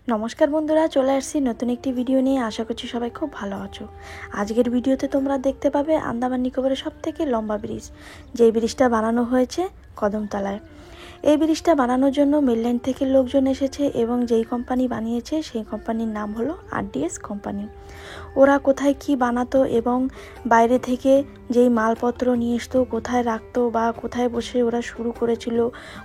নমস্কার বন্ধুরা, চলে আসছি নতুন একটি ভিডিও নিয়ে। আশা করছি সবাই খুব ভালো আছো। আজকের ভিডিওতে তোমরা দেখতে পাবে আন্দামান নিকোবরের সবথেকে লম্বা ব্রিজ, যেই ব্রিজটা বানানো হয়েছে কদমতলায়। এই ব্রিজটা বানানোর জন্য মেনল্যান্ড থেকে লোকজন এসেছে এবং যেই কোম্পানি বানিয়েছে সেই কোম্পানির নাম হলো আরডিএস কোম্পানি। ওরা কোথায় কি বানাতো এবং বাইরে থেকে যেই মালপত্র নিয়ে আসতো কোথায় রাখতো বা কোথায় বসে ওরা শুরু করেছিল,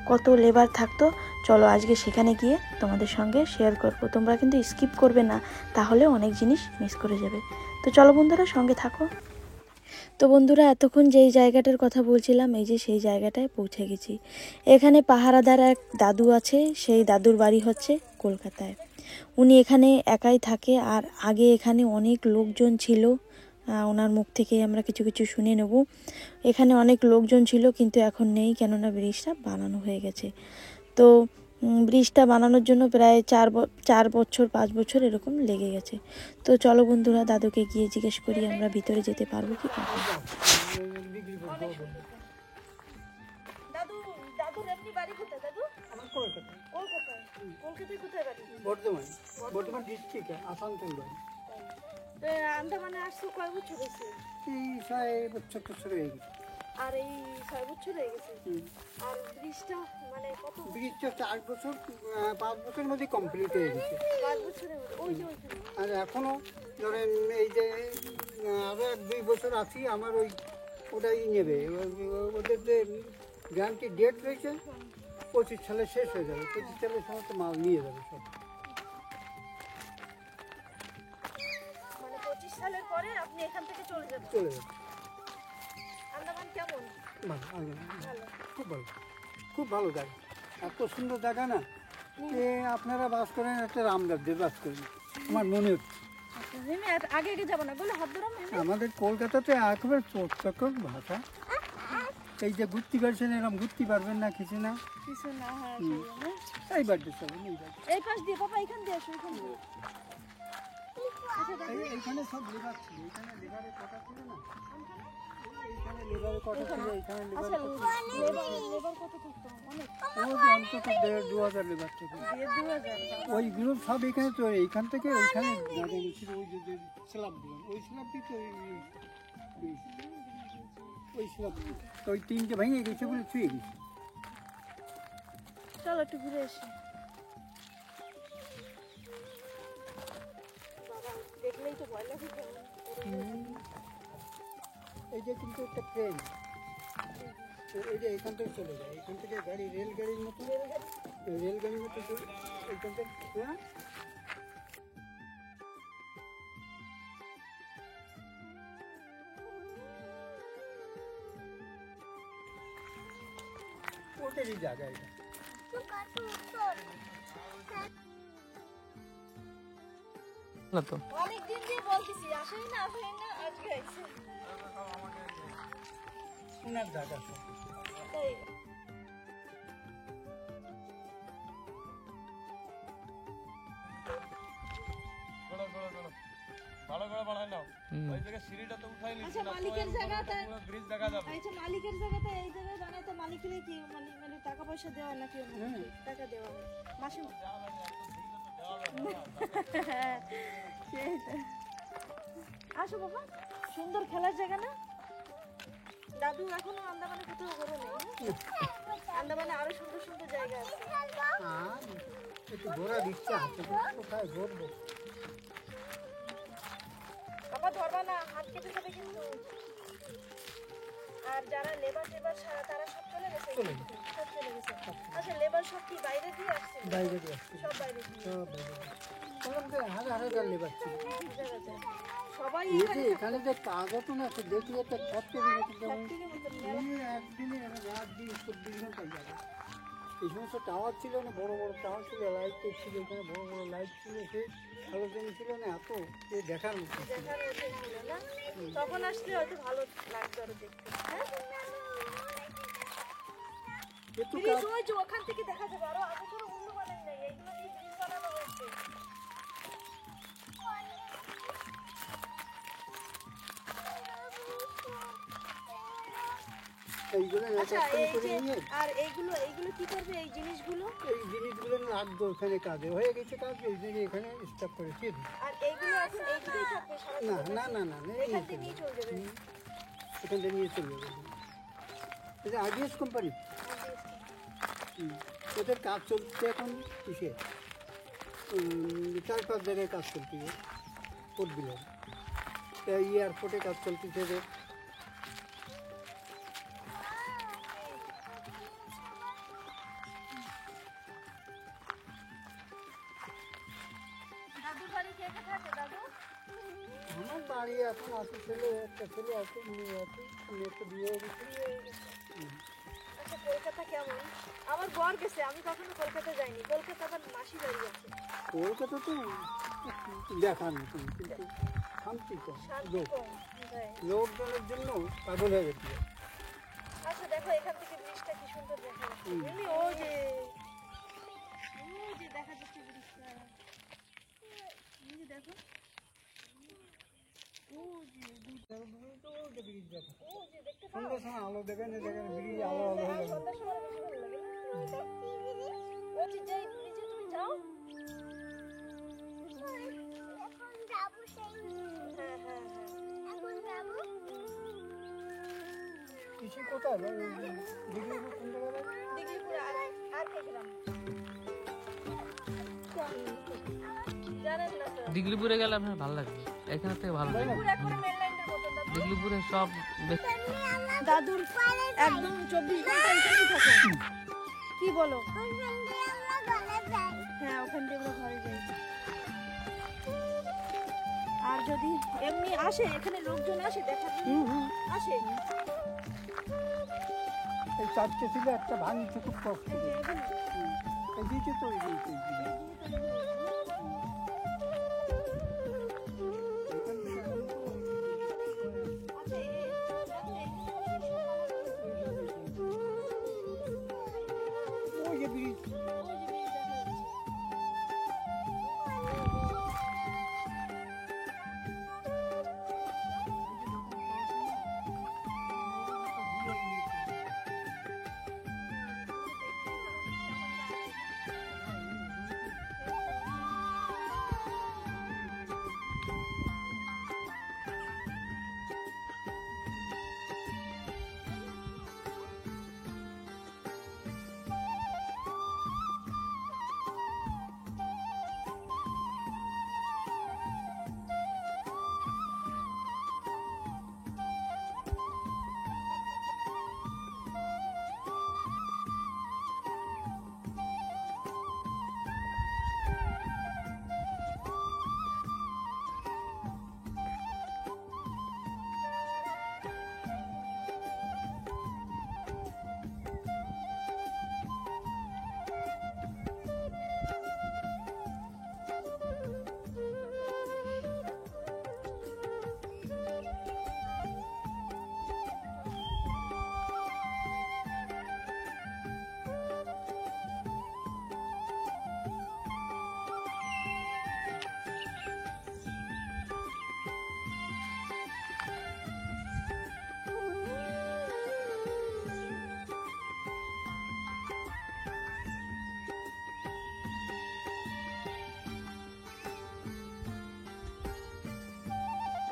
কত লেবার থাকতো, চলো আজকে সেখানে গিয়ে তোমাদের সঙ্গে শেয়ার করব। তোমরা কিন্তু স্কিপ করবে না, তাহলে অনেক জিনিস মিস করে যাবে। তো চলো বন্ধুরা, সঙ্গে থাকো। তো বন্ধুরা, এতক্ষণ যেই জায়গাটার কথা বলছিলাম, এই যে সেই জায়গাটায় পৌঁছে গেছি। এখানে পাহারাদার এক দাদু আছে, সেই দাদুর বাড়ি হচ্ছে কলকাতায়। উনি এখানে একাই থাকে, আর আগে এখানে অনেক লোকজন ছিল। ওনার মুখ থেকে আমরা কিছু কিছু শুনে নেব। এখানে অনেক লোকজন ছিল, কিন্তু এখন নেই, কেননা ব্রিজটা বানানো হয়ে গেছে। তো ব্রিজটা বানানোর জন্য প্রায় 4 বছর 5 বছর এরকম লেগে গেছে। তো চলো বন্ধুরা, দাদুকে গিয়ে জিজ্ঞেস করি আমরা ভিতরে যেতে পারবো কি পারবো না। দাদু, দাদুর এমনি বাড়ি কোথায় দাদু? আমার কলকাতায়। কলকাতায়। কলকাতায় কোথায় বাড়ি? বর্ধমান ডিস্ট্রিক্টে আসানসোল বাড়ি। তো আন্দামানে আসছো কয় বছর হয়েছে? এই 6 বছর হয়ে গেছে। আর এই 6 বছর হয়ে গেছে। আর ব্রিজটা মানে কত? ব্রিজটা 4 বছর 5 বছরের মধ্যে কমপ্লিট হয়ে গেছে। 5 বছরের মধ্যে? ওই যে ওইখানে। আর এখনো ধরেন এই যে আরো 1-2 বছর আছি, আমার ওটাই নেবে। ওদের যে গ্যারান্টি ডেট রয়েছে 25 সালে শেষ হয়ে যাবে। 25 সালে সমস্ত মাল নিয়ে যাবে সব। মানে 25 সালের পরে আপনি এখান থেকে চলে যাবেন? চলে যাবে। আন্দামান কেমন? ভালো, ভালো। খুব ভালো, খুব ভালো জায়গা। এত সুন্দর জায়গা না, আপনারা বাস করেন একটা রামদেব বাস করেন আমার মনে হচ্ছে। আগে আগে যাবো না বলে হাত ধরো। আমাদের কলকাতাতে একেবারে প্রত্যক্ষ ভাষা। এই যে ঘুরতে পারছেন, এরকম ঘুরতে পারবেন না কিছু না। কিছু না। হ্যাঁ, এই বাড়িতে সব এই পাশ দিয়ে বাবা, এখান দিয়ে আসো, এখান দিয়ে। এইখানে সব লেবার ছিল, এইখানে লেবারের কথা ছিল না, এইখানে লেবারের কথা ছিল, এইখানে আচ্ছা, লেবার কত থাকতো? অনেক। অন্তত 1,500-2,000 লেবার থেকে। 2,000। ওই গ্রুপ সব এখানে তো, এইখান থেকে ওইখানে দাঁড়িয়ে ছিল। ওই যে স্ল্যাব দিলাম, ওই স্ল্যাব দিয়ে তো ওই স্ল্যাব তো ওই 3টে ভেঙে গেছে বলে ছুঁয়ে গেছে। চলো একটু ঘুরে আসি। বাবা, দেখলেই তো ভয় লাগে। এই যে কিন্তু একটা ট্রেন, এই যে এখান থেকে চলে যায়, এখান থেকে গাড়ি রেলগাড়ির মতো, রেলগাড়ির মতো এইখান থেকে। হ্যাঁ, ওটারই জায়গা এটা। না তো অনেক দিন দিয়ে বলতেছি আসেই না, আজকে আইছে। ওনার জায়গা সব। তাই ভালো করে বানাই নাও। ওই জায়গায় সিঁড়িটা তো উঠাই নিচ্ছি না। মালিকের জায়গাটা, ব্রিজ দেখা যাবে। আচ্ছা মালিকের জায়গাটা এই জায়গায় বানাতে মালিকের কি মানে টাকা পয়সা দেওয়া নাকি? টাকা দেওয়া হয় মাসে? আসো বাবা, সুন্দর খেলার জায়গা না? দাদু এখনো আন্দামানে কোথাও ঘোরো নেই? আন্দামানে আরো সুন্দর সুন্দর জায়গা আছে। একটু ঘোরা দিচ্ছে হাতে, কোথায় ঘুরবো? বাবা ধরবা না, হাত কেটে যাবে কিন্তু। আর যারা লেবার তারা সব চলে গেছে? সব চলে গেছে। আচ্ছা, লেবার সব কি বাইরে দিয়ে আসছে? বাইরে দিয়ে আসছে, সব বাইরে দিয়ে। সব বাইরে দিয়ে। বললাম যে হাজার লেবার ছিল। সবাই এই যে এখানে যে কাজ হতো না, সে দেখলে তো একদিনে রাত দিয়ে 24 ঘন্টায় যাবে। এই সমস্ত টাওয়ার ছিল না, বড় বড় টাওয়ার ছিল, লাইট ছিল, এখানে বড় বড় লাইট ছিল, সে আলোচনা ছিল না, এত দেখার মতো ছিল। তখন আসলে হয়তো ভালো লাগতো আরো দেখতে। একটু কাজ ওই যে ওখান থেকে দেখা যাবে, আরো আগে কোনো অন্য বানাই নাই, এইগুলো দিয়ে ব্রিজ বানানো হয়েছে। এইগুলো আচ্ছা একটা এই করে যে নিয়ে আর এইগুলো কি করবে এই জিনিসগুলো? এই জিনিসগুলো রাখবো ওখানে, কাজে হয়ে গেছে কাজ, এই জন্য এখানে স্টপ করেছি। আর এইগুলো এখন এইদিকেই থাকবে সারা না না না না না, এখান থেকে নিয়ে চলে যাবে। এখান থেকে নিয়ে চলে যাবে। এটা আরডিএস কোম্পানি, ওদের কাজ চলছে এখন কিসে 4-5 জায়গায় কাজ চলছে পোর্টগুলো, এয়ারপোর্টে কাজ চলতেছে এদের। দাদুর বাড়ি কে কে থাকে দাদু? আমার বাড়ি এখন আছে ছেলে, একটা ছেলে আছে, মেয়ে আছে, মেয়েটা বিয়ে হয়ে গেছে। আচ্ছা কলকাতা কেমন? আমার বর গেছে, আমি কখনো কলকাতা যাইনি। কলকাতা আবার মাসি বাড়ি আছে। কলকাতা তো দেখার মতন, কিন্তু শান্তি কম, শান্তি কম, হ্যাঁ। লোকজনের জন্য পাগল হয়ে গেছে। আচ্ছা দেখো এখান থেকে ব্রিজটা কি সুন্দর দেখা যাচ্ছে। এমনি ওই যে দেখা যাচ্ছে ব্রিজটা, এই যে দেখো ও যে দেখতে পাও? সন্ধ্যার সময় আলো দেখেন, দেখেন ব্রিজ আলো আলো হয়ে যাবে। সন্ধ্যার সময় বেশি ভালো লাগে না? ওই যে যেই ব্রিজে তুমি যাও, হ্যাঁ হ্যাঁ হ্যাঁ। কিছু কোথায় দিঘির কোন জায়গায়? দিঘিপুরে আর কে গ্রাম জানেন না তো? দিগলিপুরে গেলে আপনার ভালো লাগবে, এখান থেকে ভালো লাগবে। দিঘিপুর একবারে মেন লাইনের মতন দাদু। দিগলিপুরে সব দাদুর একদম 24 ঘন্টা এখানেই থাকে। কি বলো? হ্যাঁ ওখান থেকে আমরা ঘরে যাই। আর যদি এমনি আসে এখানে লোকজন আসে দেখার জন্য আসে। এই চারটে ছিল, একটা ভাঙছে খুব কষ্ট করে। এই দিকে তো এই দিকে, ওই যে ব্রিজ।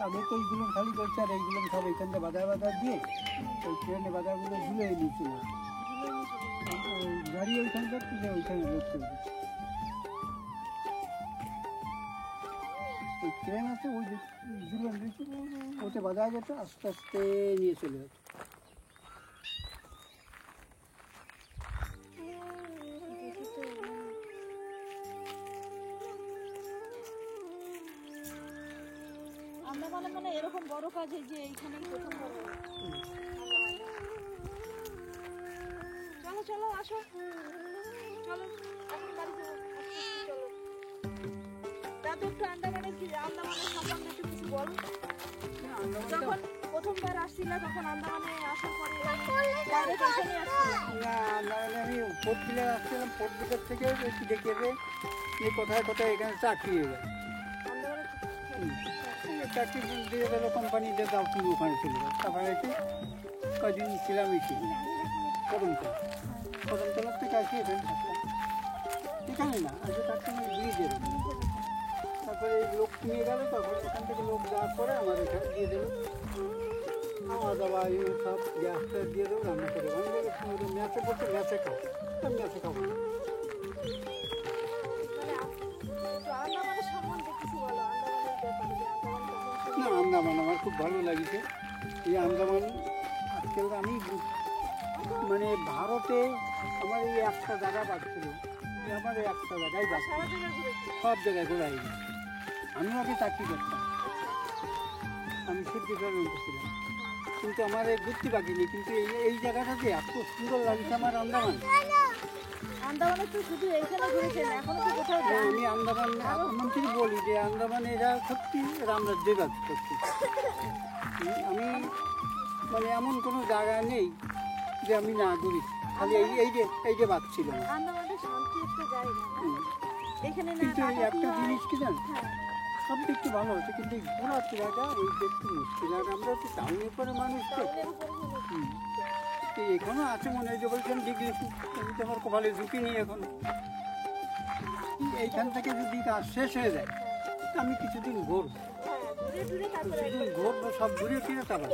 আগে তো এইগুলো খালি করছে, আর এইগুলো সব এখান থেকে বাধা দিয়ে ওই ট্রেনে বাধাগুলো ঝুলে নিয়েছিল। গাড়ি ওইখানকার তুলে ওইখানে লোক করে দিচ্ছে। ওই ট্রেন আছে, ওই ঝুলে দিয়েছে, ওতে বাধা যেত, আস্তে আস্তে নিয়ে চলে যেত। আমরা মানে এরকম বড় কাজে যে এইখানেই প্রথম বড়। চলো চলো আসো, চলো এখন বাড়ি যাবো। চলো দাদু একটু আন্দামানের সম্বন্ধে একটু কিছু বলো। যখন প্রথমবার আসছিলা তখন আন্দামানে আসার পরে বাইরে এখানে আসছিলাম। না, আমি পোর্ট বিলে আসছিলাম, পোর্ট বিলের থেকে দেখিয়েছে যে কোথায় কোথায় এখানে চাকরি হয়ে যায়। চাকরি দিয়ে গেলো কোম্পানিতে, দাও তুমি ওখানে চলে যাও। তারপরে এসে কদিন ছিলাম এখানে কদমতলার থেকে আসি এখানে থাকতাম। এখানে না আগে থাকতাম ওই ব্রিজের ওপরে। তারপরে এই লোক নিয়ে গেল, তখন এখান থেকে লোক যাওয়ার পরে আমার এখানে দিয়ে দেবো খাওয়া দাওয়া এই সব গ্যাস ট্যাস দিয়ে দেবো, রান্না করে। আমি বলি ম্যাচে পড়তে ম্যাচে খাও, আমি ম্যাচে খাবো না। না, আন্দামান আমার খুব ভালো লাগছে। এই আন্দামান আজকাল আমি মানে ভারতে আমার এই একটা জায়গা বাড়ছিল, আমার এই একটা জায়গায় বাড়ছিল, সব জায়গায় ঘোরাই। আমি আগে চাকরি করতাম, আমি সিদ্ধি পর্যন্ত ছিলাম, কিন্তু আমার এই ঘুরতে বাকি নেই। কিন্তু এই জায়গাটাতে এত সুন্দর লাগছে আমার আন্দামান। আমি আন্দামান এমন কিছু বলি যে আন্দামান এরা সত্যি রামরাজ্যে বাস করছে। আমি মানে এমন কোনো জায়গা নেই যে আমি না ঘুরি, খালি এই যে বাদ ছিল। কিন্তু এই একটা জিনিস কি জান, সব দেখতে ভালো হচ্ছে, কিন্তু এই ঘোরাফেরাটা এই যে একটু মুশকিল। আর আমরা তো টাউনের পরে মানুষ তো এখনো আছে মনে হয় যে বলছেন ডিগ্রি, আমি তো আমার কপালে ঝুঁকি নেই এখনো। এইখান থেকে যদি কাজ শেষ হয়ে যায় আমি কিছুদিন ঘুরবো, সব ঘুরে ফিরে তারপর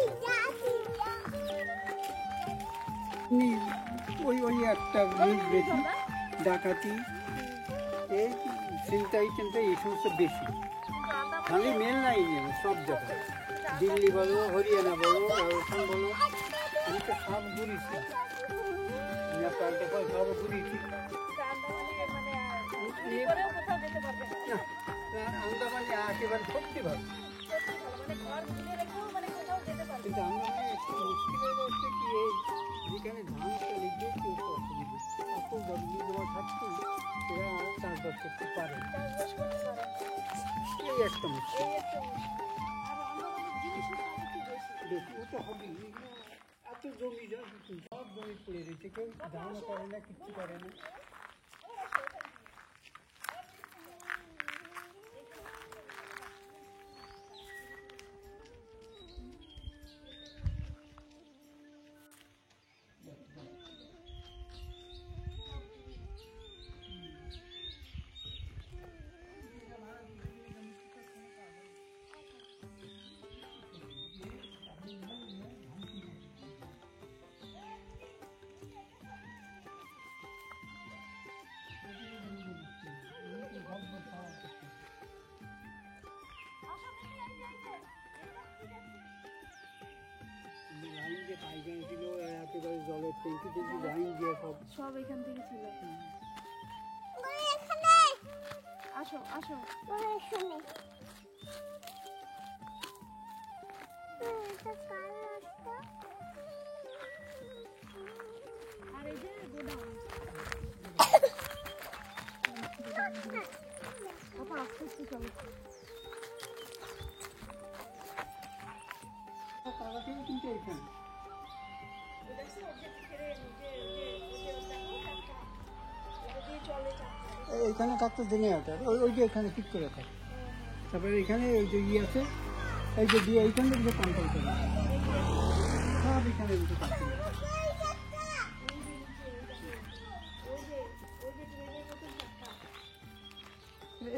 ওই একটা জিনিস বেশি, ডাকাতি, এই চিন্তাই এই সমস্ত বেশি। খালি মেল লাইনে সব জায়গায়, দিল্লি বলো, হরিয়ানা বলো, রাজস্থান বলো, আমি তো সব ঘুরেছি, নেপাল টেপাল সব ঘুরেছি। আন্দামানে একেবারে সত্যি ভালো, কিন্তু আন্দামানে একটু মুশকিল হয়ে যাচ্ছে কি, এই যেখানে ধান চলে গিয়ে কেউ অসুবিধা, এত জমি জমা থাকছে এরা চাষবাস করতে পারে, এই একটা মুশকিল। বেশি ও তো হবেই, এত জমি সব জমি পড়ে রয়েছে, কেউ ধানও করে না, কিচ্ছু করে না। পাইখানা ছিল একেবারে জলের ট্যাঙ্কি ট্যাঙ্কি লাইন দিয়ে সব এখান থেকে ছিল। আসো আসো, আর এই যে গোডাউন, আস্তে আস্তে চলো। কিন্তু এখানে এইখানে কাটতে দিনে ওটা ওই যে এখানে ঠিক করে থাকে, তারপরে এখানে ওই যে আছে, এই যে দিয়ে এইখানে যে কন্ট্রোল করে সব এখানে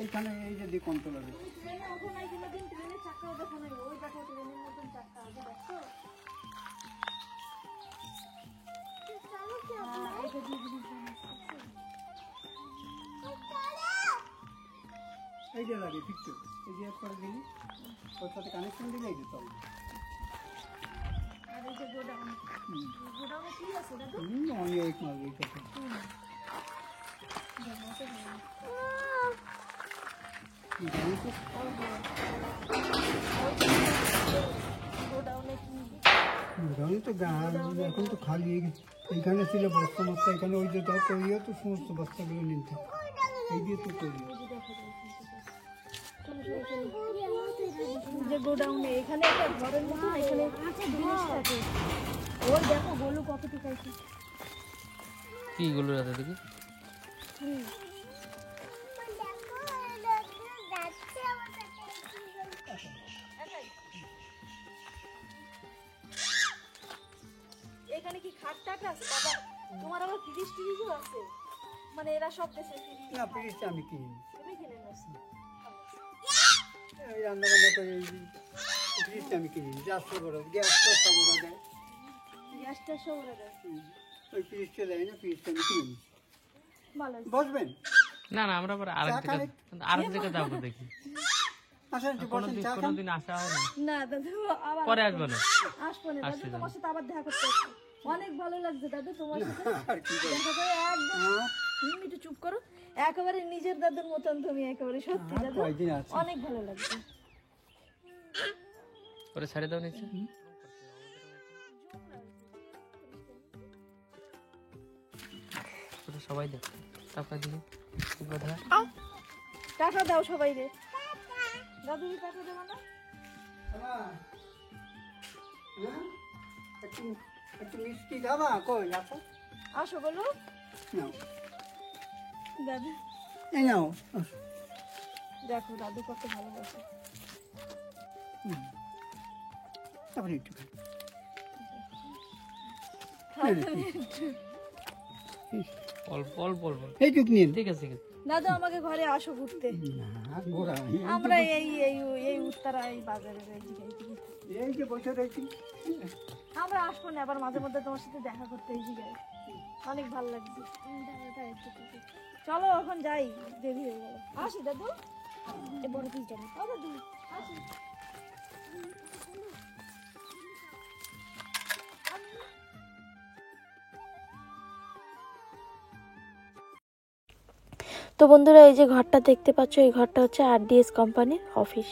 এইখানে এই যে দিয়ে কন্ট্রোল হবে। এই যে লাগে পিকচার, এই যে করে দিলি ওর সাথে কানেকশন দিলে এই যে চল। আর এই যে গোডাউন, গোডাউনে কি আছে দাদা? অনেক মাল বইতেছে। গোডাউনে তো এখন তো খালি এইখানে ছিল বস্তা মস্তা, এখানে ওই যে দরকার ইয়ে তো সমস্ত বস্তাগুলো নিতে এই দিয়ে তো করি। যে গোডাউনে এখানে একটা ঘরের মতো, এখানে জিনিস থাকে। ওই দেখো গোলু কত টিকাইছে, কি গুলো রাতে দেখি। এখানে কি খাট টাক আছে বাবা? তোমার আবার ফ্রিজ টিরিজও আছে? মানে এরা সব দেশে ফ্রিজ না ফ্রিজটা আমি কিনি তুমি কিনে নিয়েছো? এই রান্না বান্না করে এই ফ্রিজটা আমি কিনি যাচ্ছে বড় গ্যাসটা সব ওরা দেয় গ্যাসটা সব ওরা দেয়। ওই ফ্রিজটা দেয় না ফ্রিজটা আমি কিনি ভালো হয়েছে। বসবেন না না আমরা আবার আরেক জায়গায় যাবো দেখি। আসেন যে বসেন চা খান কোনোদিন আসা হয় না, না দাদু আবার পরে আসবো না। আসবো না দাদু, তোমার সাথে আবার দেখা করতে আসবো। অনেক ভালো লাগছে দাদু তোমার সাথে আর কি করে দেখা করে। একদম হ্যাঁ তুমি একটু চুপ করো, একেবারে নিজের দাদুর মতন তুমি, একেবারে সত্যি দাদু কয়দিন আছে অনেক ভালো লাগছে। ওরে ছেড়ে দাও নিচে। ওটা সবাই দেখ তারপর দিকে কোথায় টাকা দাও সবাই রে। দাদু টাকা দেবো না? হ্যাঁ একটু একটু মিষ্টি খাবা কই আসো আসো বলো নাও দাদু। এই নাও আসো। দেখো দাদু কত ভালোবাসে। তারপরে একটু খাই। খাও তুমি একটু। অল্প অল্প অল্প। এইটুক নিন ঠিক আছে ঠিক আছে। দাদু আমাকে ঘরে আসো ঘুরতে। না গোড়া আমরা এই এই এই উত্তরা এই বাজারের এই জায়গায় এই যে বসে রয়েছি আমরা আসবো না, আবার মাঝে মধ্যে তোমার সাথে দেখা করতে এই জায়গায় অনেক ভালো লাগছে। চলো এখন যাই, দেরি হয়ে গেল। আসি দাদু, এই বড় পিস যাবো। ও দাদু আসি। তো বন্ধুরা এই যে ঘরটা দেখতে পাচ্ছ, এই ঘরটা হচ্ছে RDS কোম্পানির অফিস।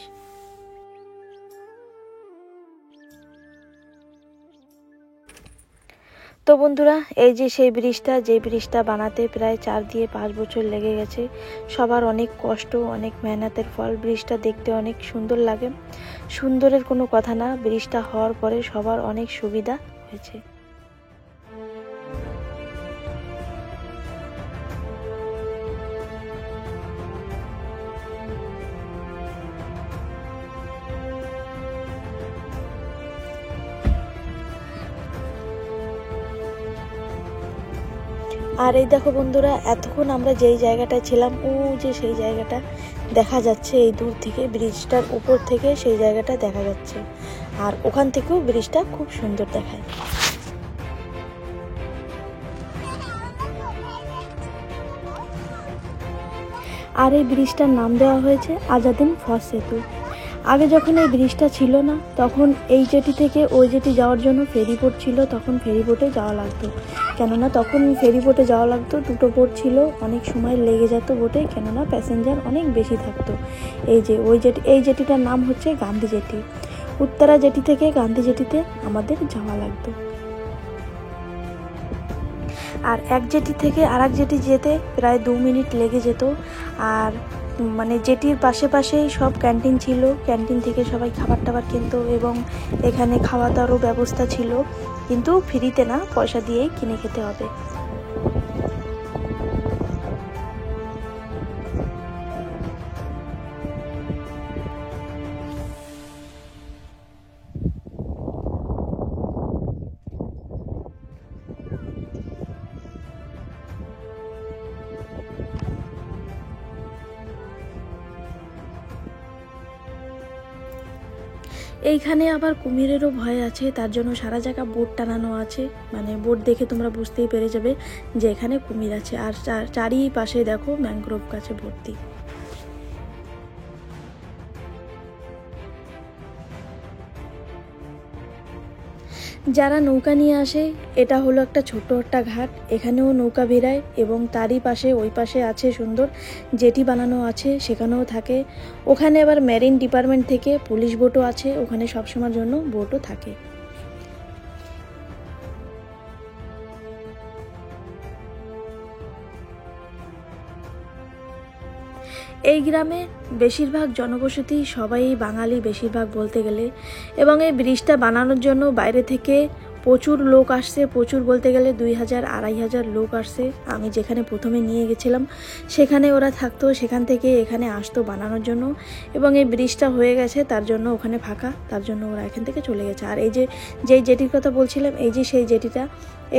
তো বন্ধুরা এই যে সেই ব্রিজটা, যে ব্রিজটা বানাতে প্রায় 4 দিয়ে 5 বছর লেগে গেছে। সবার অনেক কষ্ট, অনেক মেহনতের ফল। ব্রিজটা দেখতে অনেক সুন্দর লাগে, সুন্দরের কোনো কথা না, ব্রিজটা হওয়ার পরে সবার অনেক সুবিধা হয়েছে। আর এই দেখো বন্ধুরা, এতক্ষণ আমরা যেই জায়গাটায় ছিলাম, ও যে সেই জায়গাটা দেখা যাচ্ছে এই দূর থেকে, ব্রিজটার উপর থেকে সেই জায়গাটা দেখা যাচ্ছে। আর ওখান থেকেও ব্রিজটা খুব সুন্দর দেখায়। আর এই ব্রিজটার নাম দেওয়া হয়েছে আজাদিন ফস সেতু। আগে যখন এই ব্রিজটা ছিল না, তখন এই জেটি থেকে ওই জেটি যাওয়ার জন্য ফেরিবোট ছিল, তখন ফেরিবোটে যাওয়া লাগতো। কেননা তখন ফেরিবোটে যাওয়া লাগতো, দুটো বোট ছিল, অনেক সময় লেগে যেত বোটে, কেননা প্যাসেঞ্জার অনেক বেশি থাকতো। এই যে ওই জেটি, এই জেটিটার নাম হচ্ছে গান্ধী জেটি। উত্তরা জেটি থেকে গান্ধী জেটিতে আমাদের যাওয়া লাগতো। আর এক জেটি থেকে আর এক জেটি যেতে প্রায় 2 মিনিট লেগে যেত। আর মানে জেটির পাশে পাশেই সব ক্যান্টিন ছিল, ক্যান্টিন থেকে সবাই খাবার টাবার কিনতো এবং এখানে খাওয়া দাওয়ারও ব্যবস্থা ছিল, কিন্তু ফ্রিতে না, পয়সা দিয়েই কিনে খেতে হবে। এইখানে আবার কুমিরেরও ভয় আছে, তার জন্য সারা জায়গা বোর্ড টানানো আছে। মানে বোর্ড দেখে তোমরা বুঝতেই পেরে যাবে যে এখানে কুমির আছে। আর চারিপাশে দেখো ম্যানগ্রোভ গাছে ভর্তি। যারা নৌকা নিয়ে আসে, এটা হলো একটা ছোট একটা ঘাট, এখানেও নৌকা ভিড়ায় এবং তারই পাশে ওই পাশে আছে সুন্দর জেটি বানানো আছে, সেখানেও থাকে। ওখানে আবার মেরিন ডিপার্টমেন্ট থেকে পুলিশ বোটও আছে, ওখানে সবসময়ের জন্য বোটও থাকে। এই গ্রামে বেশিরভাগ জনবসতি সবাই বাঙালি, বেশিরভাগ বলতে গেলে। এবং এই ব্রিজটা বানানোর জন্য বাইরে থেকে প্রচুর লোক আসছে, প্রচুর বলতে গেলে 2000-2500 লোক আসছে। আমি যেখানে প্রথমে নিয়ে গেছিলাম সেখানে ওরা থাকতো, সেখান থেকে এখানে আসতো বানানোর জন্য। এবং এই ব্রিজটা হয়ে গেছে তার জন্য ওখানে ফাঁকা, তার জন্য ওরা এখান থেকে চলে গেছে। আর এই যে যেই জেটির কথা বলছিলাম, এই যে সেই জেটিটা,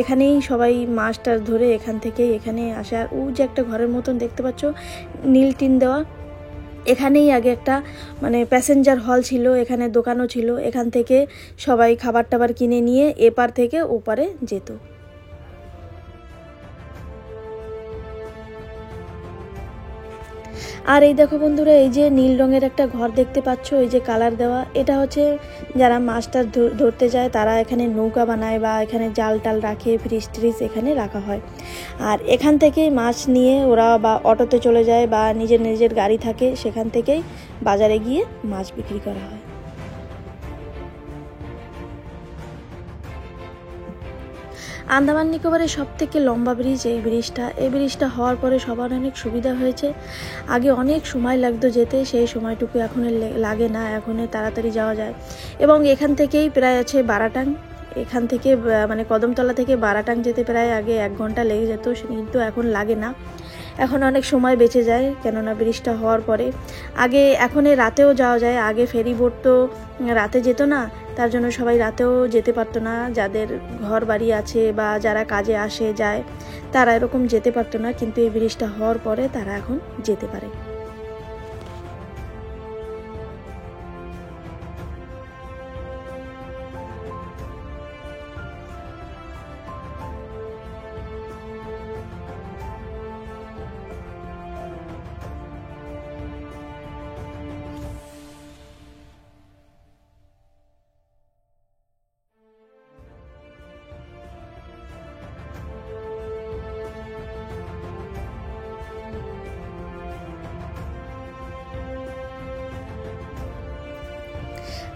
এখানেই সবাই মাছ টাছ ধরে এখান থেকেই এখানে আসে। আর ও যে একটা ঘরের মতন দেখতে পাচ্ছ নীল টিন দেওয়া, এখানেই আগে একটা মানে প্যাসেঞ্জার হল ছিল, এখানে দোকানও ছিল। এখান থেকে সবাই খাবার টাবার কিনে নিয়ে এপার থেকে ওপারে যেত। আর এই দেখো বন্ধুরা, এই যে নীল রঙের একটা ঘর দেখতে পাচ্ছ, এই যে কালার দেওয়া, এটা হচ্ছে যারা মাছ টাছ ধরতে যায় তারা এখানে নৌকা বানায় বা এখানে জাল টাল রাখে, ফ্রিজ ট্রিজ এখানে রাখা হয়। আর এখান থেকেই মাছ নিয়ে ওরা বা অটোতে চলে যায় বা নিজের নিজের গাড়ি থাকে, সেখান থেকেই বাজারে গিয়ে মাছ বিক্রি করা হয়। আন্দামান নিকোবরের সব থেকে লম্বা ব্রিজ এই ব্রিজটা। এই ব্রিজটা হওয়ার পরে সবার অনেক সুবিধা হয়েছে। আগে অনেক সময় লাগতো যেতে, সেই সময়টুকু এখন লাগে না, এখন তাড়াতাড়ি যাওয়া যায়। এবং এখান থেকেই প্রায় আছে বারাটাং, এখান থেকে মানে কদমতলা থেকে বারাটাং যেতে প্রায় আগে 1 ঘন্টা লেগে যেত, কিন্তু এখন লাগে না, এখন অনেক সময় বেঁচে যায় কেননা ব্রিজটা হওয়ার পরে। আগে এখন রাতেও যাওয়া যায়, আগে ফেরি বোট তো রাতে যেত না, তার জন্য সবাই রাতেও যেতে পারতো না। যাদের ঘর বাড়ি আছে বা যারা কাজে আসে যায় তারা এরকম যেতে পারতো না, কিন্তু এই ব্রিজটা হওয়ার পরে তারা এখন যেতে পারে।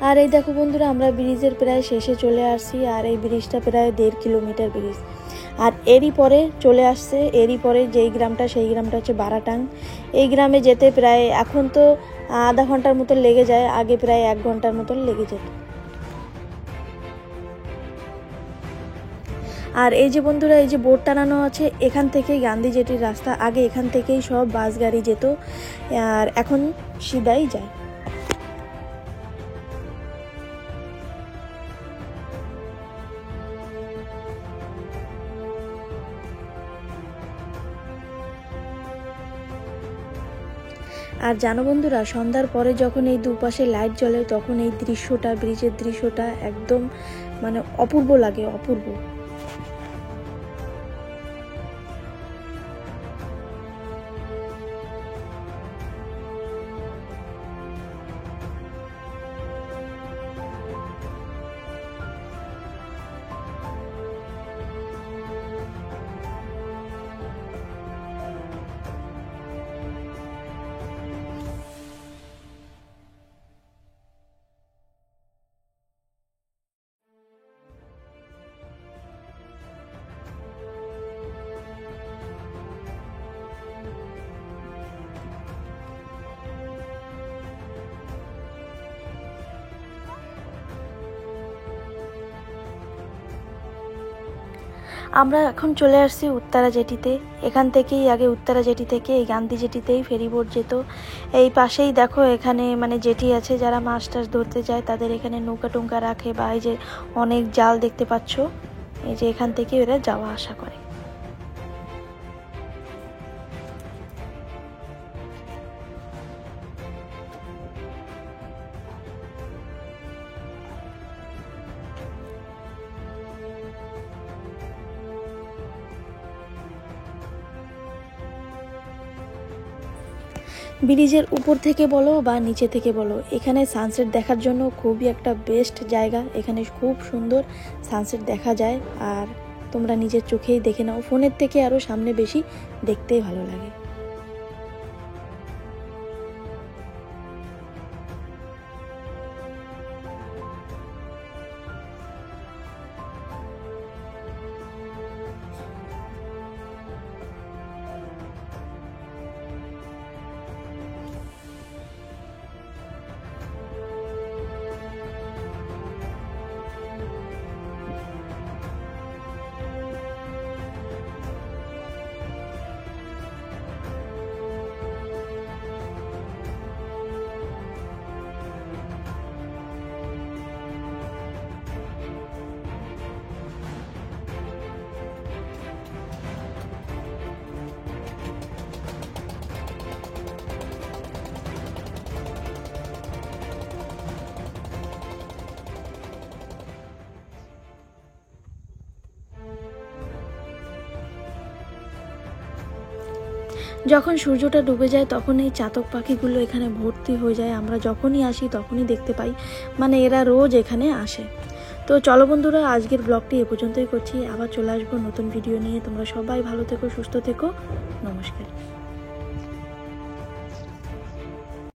আর এই দেখো বন্ধুরা, আমরা ব্রিজের প্রায় শেষে চলে আসছি। আর এই ব্রিজটা প্রায় 1.5 কিলোমিটার ব্রিজ। আর এরই পরে চলে আসছে, এরই পরে যেই গ্রামটা, সেই গ্রামটা হচ্ছে বারাটাং। এই গ্রামে যেতে প্রায় এখন তো আধা ঘন্টার মতন লেগে যায়, আগে প্রায় 1 ঘন্টার মতন লেগে যেত। আর এই যে বন্ধুরা, এই যে বোর্ড টানানো আছে, এখান থেকেই গান্ধী জেটির রাস্তা। আগে এখান থেকেই সব বাস গাড়ি যেত, আর এখন সিধাই যায়। আর জানো বন্ধুরা, সন্ধ্যার পরে যখন এই দুপাশে লাইট জ্বলে তখন এই দৃশ্যটা, ব্রিজের দৃশ্যটা একদম মানে অপূর্ব লাগে, অপূর্ব। আমরা এখন চলে আসছি উত্তরা জেটিতে। এখান থেকেই আগে উত্তরা জেটি থেকে এই গান্ধী জেটিতেই ফেরিবোট যেত। এই পাশেই দেখো এখানে মানে জেটি আছে, যারা মাছ টাছ ধরতে যায় তাদের এখানে নৌকা টুঙ্কা রাখে, বা এই যে অনেক জাল দেখতে পাচ্ছ, এই যে এখান থেকে এরা যাওয়া আসা করে। ব্রিজের উপর থেকে বলো বা নিচে থেকে বলো, এখানে সানসেট দেখার জন্য খুবই একটা বেস্ট জায়গা। এখানে খুব সুন্দর সানসেট দেখা যায়, আর তোমরা নিজের চোখেই দেখে নাও, ফোনের থেকে আরও সামনে বেশি দেখতেই ভালো লাগে। যখন সূর্যটা ডুবে যায় তখন এই চাতক পাখিগুলো এখানে ভর্তি হয়ে যায়। আমরা যখনই আসি তখনই দেখতে পাই, মানে এরা রোজ এখানে আসে। তো চলো বন্ধুরা, আজকের ব্লগটি এ পর্যন্তই করছি। আবার চলে আসবো নতুন ভিডিও নিয়ে। তোমরা সবাই ভালো থেকো, সুস্থ থেকো। নমস্কার।